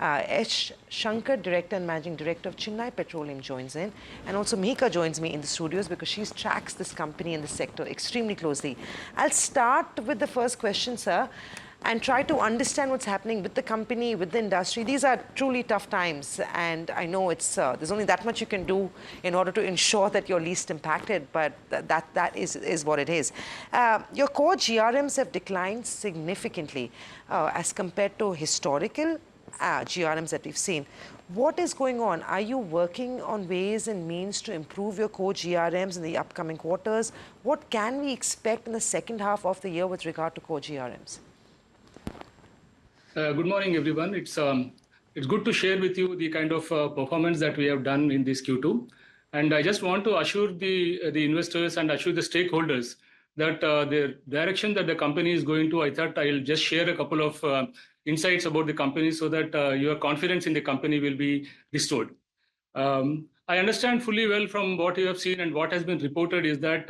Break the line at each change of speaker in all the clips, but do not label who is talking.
Shankar, Director and Managing Director of Chennai Petroleum, joins in. And also Mika joins me in the studios because she tracks this company and the sector extremely closely. I'll start with the first question, sir, and try to understand what's happening with the company, with the industry. These are truly tough times, and I know it's there's only that much you can do in order to ensure that you're least impacted, but that is what it is. Your core GRMs have declined significantly as compared to historical GRMs that we've seen. What is going on? Are you working on ways and means to improve your core GRMs in the upcoming quarters? What can we expect in the second half of the year with regard to core GRMs?
Good morning, everyone. It's good to share with you the kind of performance that we have done in this Q2. And I just want to assure the investors and assure the stakeholders that the direction that the company is going to, I thought I'll just share a couple of insights about the company so that your confidence in the company will be restored. I understand fully well from what you have seen and what has been reported is that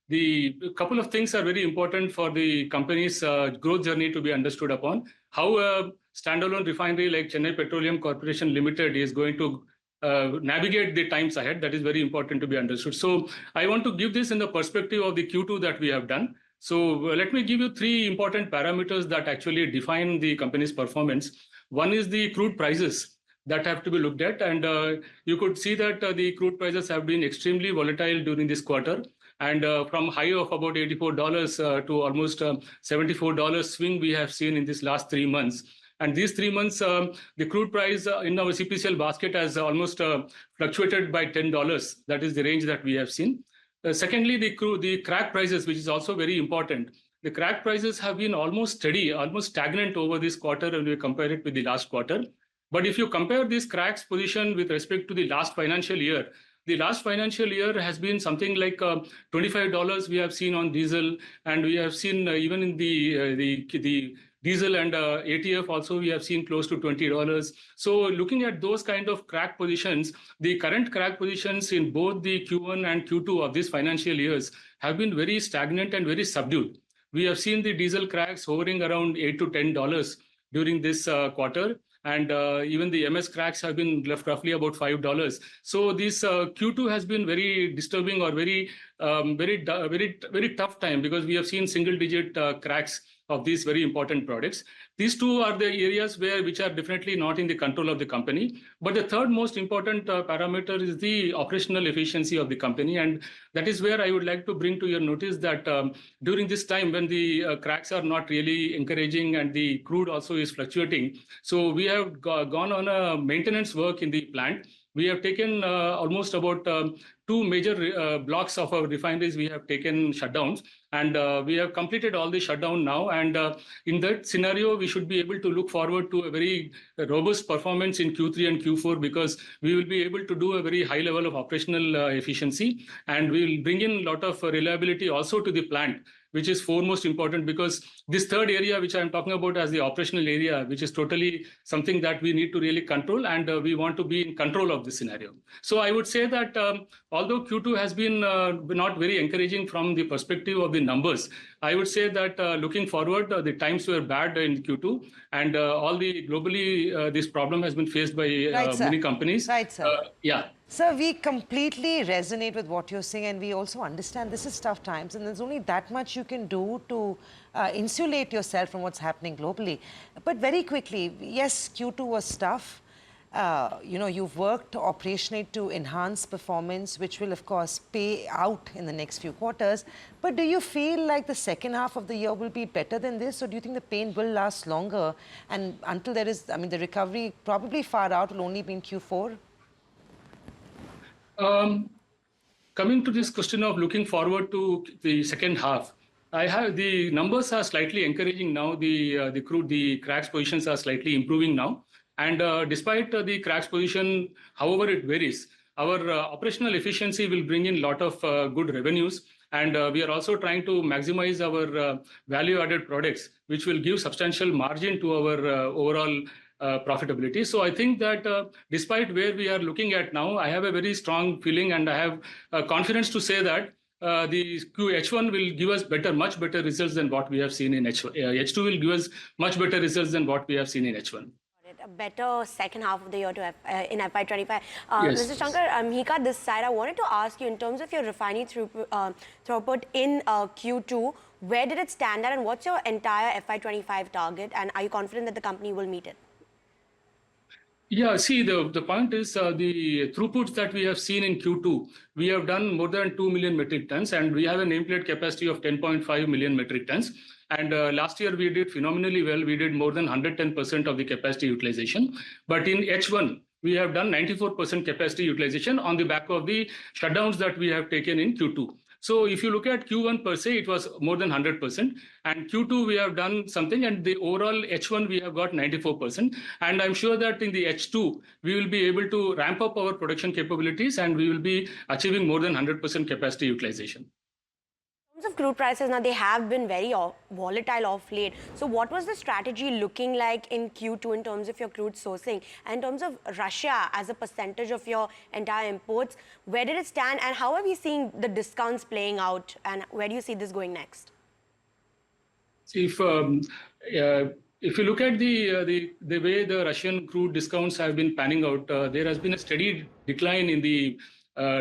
the couple of things are very important for the company's growth journey to be understood upon. How a standalone refinery like Chennai Petroleum Corporation Limited is going to navigate the times ahead, that is very important to be understood. So I want to give this in the perspective of the Q2 that we have done. So let me give you three important parameters that actually define the company's performance. One is the crude prices that have to be looked at. And you could see that the crude prices have been extremely volatile during this quarter. And from high of about $84 to almost $74 swing we have seen in this last 3 months. And these 3 months, the crude price in our CPCL basket has almost fluctuated by $10. That is the range that we have seen. Secondly, the crack prices, which is also very important. The crack prices have been almost steady, almost stagnant over this quarter when we compare it with the last quarter. But if you compare this cracks position with respect to the last financial year, the last financial year has been something like $25 we have seen on diesel, and we have seen even in the diesel and ATF also we have seen close to $20. So looking at those kind of crack positions, the current crack positions in both the Q1 and Q2 of this financial years have been very stagnant and very subdued. We have seen the diesel cracks hovering around $8 to $10 during this quarter. And even the MS cracks have been left roughly about $5. So this Q2 has been very disturbing or very tough time because we have seen single-digit cracks of these very important products. These two are the areas which are definitely not in the control of the company. But the third most important parameter is the operational efficiency of the company. And that is where I would like to bring to your notice that during this time when the cracks are not really encouraging and the crude also is fluctuating, so we have gone on a maintenance work in the plant. We have taken almost about 2 major blocks of our refineries. We have taken shutdowns, and we have completed all the shutdown now. And in that scenario, we should be able to look forward to a very robust performance in Q3 and Q4 because we will be able to do a very high level of operational efficiency, and we will bring in a lot of reliability also to the plant, which is foremost important because this third area, which I'm talking about as the operational area, which is totally something that we need to really control, and we want to be in control of this scenario. So I would say that although Q2 has been not very encouraging from the perspective of the numbers, I would say that looking forward, the times were bad in Q2, and globally, this problem has been faced by many companies.
Right, sir.
Yeah.
Sir, we completely resonate with what you're saying, and we also understand this is tough times, and there's only that much you can do to insulate yourself from what's happening globally. But very quickly, yes, Q2 was tough. You've worked operationally to enhance performance, which will, of course, pay out in the next few quarters. But do you feel like the second half of the year will be better than this, or do you think the pain will last longer? And until there is, the recovery probably far out will only be in Q4?
Coming to this question of looking forward to the second half, the numbers are slightly encouraging now. The cracks positions are slightly improving now. And despite the cracks position, however it varies, our operational efficiency will bring in a lot of good revenues. And we are also trying to maximize our value-added products, which will give substantial margin to our overall profitability. So I think that despite where we are looking at now, I have a very strong feeling and I have confidence to say that the H1 will give us much better results than what we have seen in H1. H2 will give us much better results than what we have seen in H1.
a better second half of the year in FY25.
Yes.
Mr. Shankar, Hika, this side, I wanted to ask you in terms of your refinery throughput in Q2, where did it stand at and what's your entire FY25 target, and are you confident that the company will meet it?
Yeah, see, the point is the throughputs that we have seen in Q2, we have done more than 2 million metric tons, and we have a nameplate capacity of 10.5 million metric tons. And last year we did phenomenally well. We did more than 110% of the capacity utilization. But in H1, we have done 94% capacity utilization on the back of the shutdowns that we have taken in Q2. So if you look at Q1 per se, it was more than 100%. And Q2, we have done something. And the overall H1, we have got 94%. And I'm sure that in the H2, we will be able to ramp up our production capabilities and we will be achieving more than 100% capacity utilization.
In terms of crude prices, now they have been very volatile of late. So what was the strategy looking like in Q2 in terms of your crude sourcing? And in terms of Russia as a percentage of your entire imports, where did it stand and how are we seeing the discounts playing out and where do you see this going next?
If you look at the way the Russian crude discounts have been panning out, there has been a steady decline in the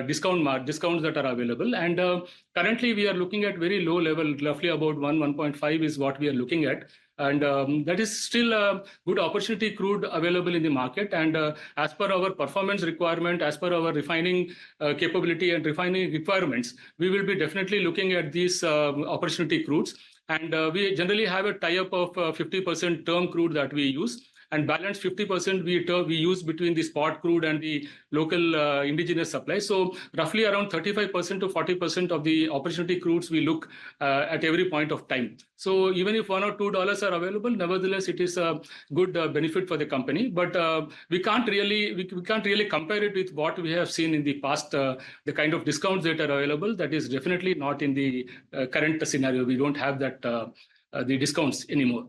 discounts that are available. And currently we are looking at very low level, roughly about 1.5 is what we are looking at. And that is still a good opportunity crude available in the market. And as per our performance requirement, as per our refining capability and refining requirements, we will be definitely looking at these opportunity crudes. And we generally have a tie-up of 50% term crude that we use. And balance 50% we use between the spot crude and the local indigenous supply. So roughly around 35% to 40% of the opportunity crudes we look at every point of time. So even if $1 or $2 are available, nevertheless it is a good benefit for the company. But we can't really compare it with what we have seen in the past. The kind of discounts that are available, that is definitely not in the current scenario. We don't have that the discounts anymore.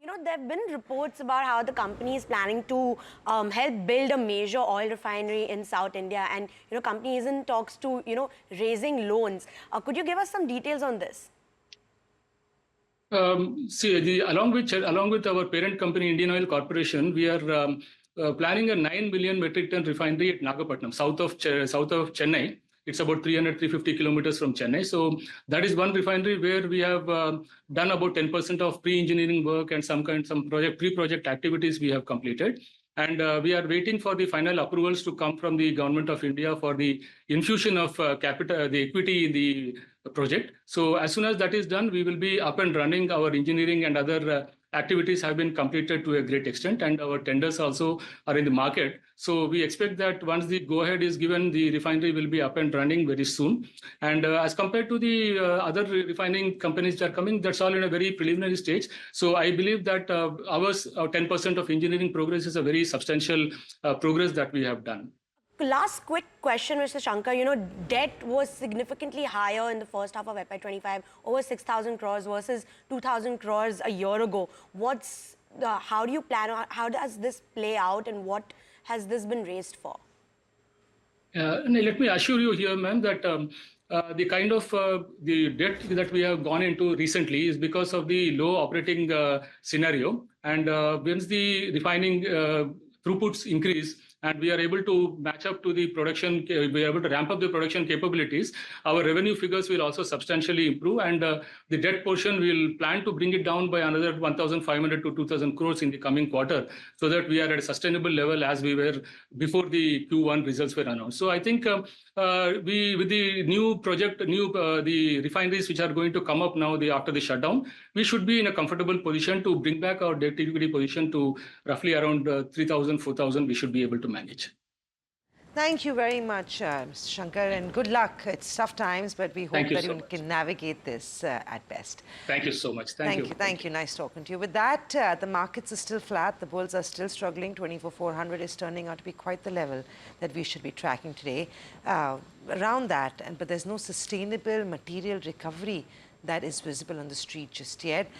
You know, there have been reports about how the company is planning to help build a major oil refinery in South India, and company is in talks to raising loans. Could you give us some details on this?
See, along with our parent company Indian Oil Corporation, we are planning a 9 million metric ton refinery at Nagapattinam, south of Chennai. It's about 350 kilometers from Chennai. So that is one refinery where we have done about 10% of pre-engineering work and some pre-project activities we have completed. And we are waiting for the final approvals to come from the Government of India for the infusion of capital, the equity in the project. So as soon as that is done, we will be up and running. Our engineering and other activities have been completed to a great extent, and our tenders also are in the market. So we expect that once the go-ahead is given, the refinery will be up and running very soon. And as compared to the other refining companies that are coming, that's all in a very preliminary stage. So I believe that our 10% of engineering progress is a very substantial progress that we have done.
Last quick question, Mr. Shankar. Debt was significantly higher in the first half of FY25, over 6,000 crores versus 2,000 crores a year ago. How do you plan, how does this play out and what has this been raised for?
Let me assure you here, ma'am, that the kind of the debt that we have gone into recently is because of the low operating scenario. And once the refining throughputs increase, and we are able to match up to the production, we are able to ramp up the production capabilities, our revenue figures will also substantially improve. And the debt portion, we'll plan to bring it down by another 1,500 to 2,000 crores in the coming quarter, so that we are at a sustainable level as we were before the Q1 results were announced. So I think with the new project, the refineries which are going to come up now after the shutdown, we should be in a comfortable position to bring back our debt equity position to roughly around 3,000, 4,000. We should be able to manage.
Thank you very much, Mr. Shankar, and good luck. It's tough times, but we hope that you can navigate this at best.
Thank you so much. Thank you.
Thank you. Nice talking to you. With that, the markets are still flat. The bulls are still struggling. 24,400 is turning out to be quite the level that we should be tracking today. Around that, but there's no sustainable material recovery that is visible on the street just yet.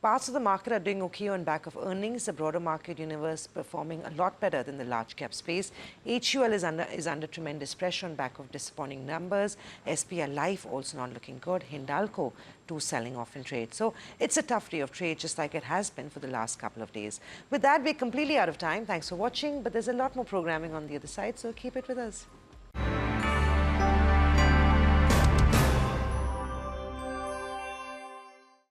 Parts of the market are doing okay on back of earnings. The broader market universe performing a lot better than the large cap space. HUL is under tremendous pressure on back of disappointing numbers. SPI Life also not looking good. Hindalco too selling off in trade. So it's a tough day of trade, just like it has been for the last couple of days. With that, we're completely out of time. Thanks for watching, but there's a lot more programming on the other side, so keep it with us.